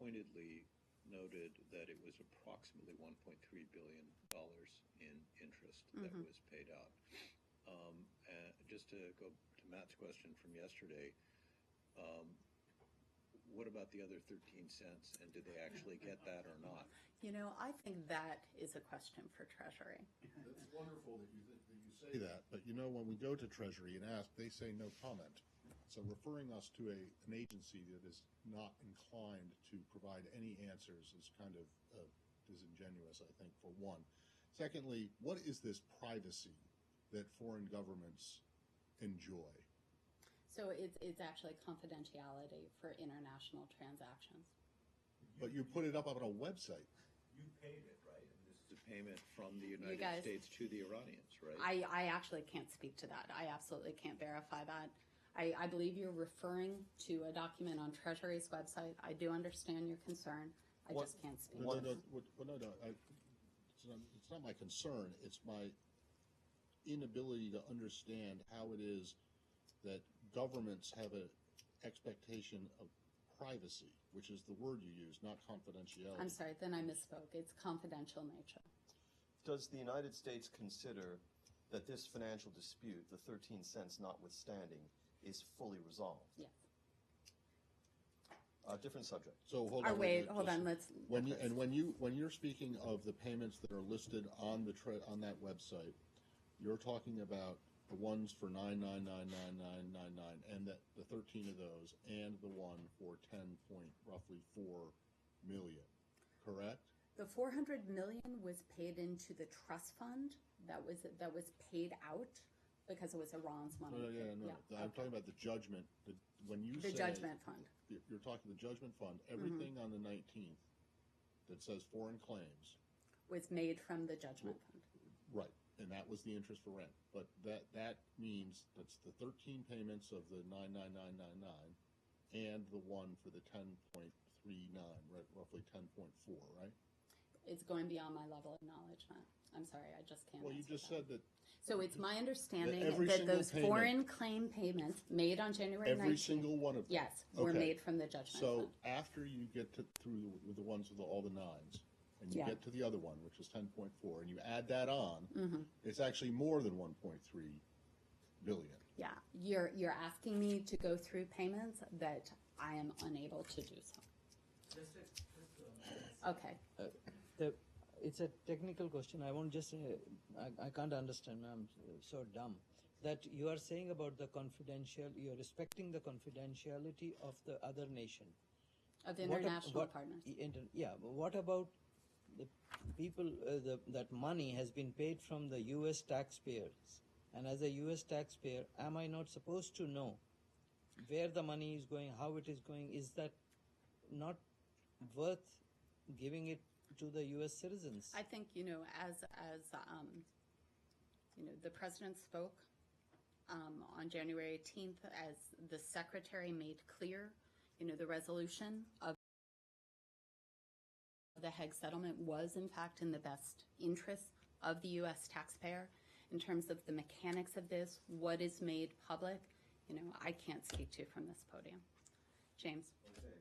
pointedly noted that it was approximately $1.3 billion in interest that was paid out. And just to go to Matt's question from yesterday, what about the other 13 cents, and did they actually get that or not? You know, I think that is a question for Treasury. That's wonderful that you say that, but you know, when we go to Treasury and ask, they say no comment. So referring us to an agency that is not inclined to provide any answers is kind of disingenuous, I think, for one. Secondly, what is this privacy that foreign governments enjoy? So it's actually confidentiality for international transactions. But you put it up on a website. You paid it, right? And this is a payment from the United States to the Iranians, right? I actually can't speak to that. I absolutely can't verify that. I believe you're referring to a document on Treasury's website. I do understand your concern. I just can't speak. No, it's not my concern. It's my inability to understand how it is that governments have an expectation of privacy, which is the word you use, not confidentiality. I'm sorry, then I misspoke. It's confidential nature. Does the United States consider that this financial dispute, the 13 cents notwithstanding, is fully resolved? Yes. Different subject. So hold on. When you're speaking of the payments that are listed on that website, you're talking about the ones for 9999999 and the 13 of those, and the one for roughly 4 million. Correct? The $400 million was paid into the trust fund that was paid out because it was Iran's money. No. I'm talking about the judgment. The judgment fund. You're talking the judgment fund. Everything on the 19th that says foreign claims was made from the judgment fund. Right, and that was the interest for rent. But that means that's the 13 payments of the 99999 and the one for the 10.39, right, roughly 10.4, right? It's going beyond my level of knowledge, Matt. I'm sorry, I just can't. Well, you just said that. So it's my understanding that those foreign claim payments made on January 19th. Every single one of them. Yes, were made from the judgment fund. So after you get through with the ones with all the nines, and you get to the other one, which is 10.4, and you add that on, it's actually more than 1.3 billion. Yeah, you're asking me to go through payments that I am unable to do so. Okay. It's a technical question. I won't just, I can't understand, I'm so dumb. That you are saying about the you're respecting the confidentiality of the other nation. Of the international partners. But what about the people, that money has been paid from the U.S. taxpayers? And as a U.S. taxpayer, am I not supposed to know where the money is going, how it is going? Is that not worth giving it to the U.S. citizens? I think, as the president spoke on January 18th, as the secretary made clear, the resolution of the Hague settlement was, in fact, in the best interest of the U.S. taxpayer. In terms of the mechanics of this, what is made public, I can't speak to from this podium. James. Okay.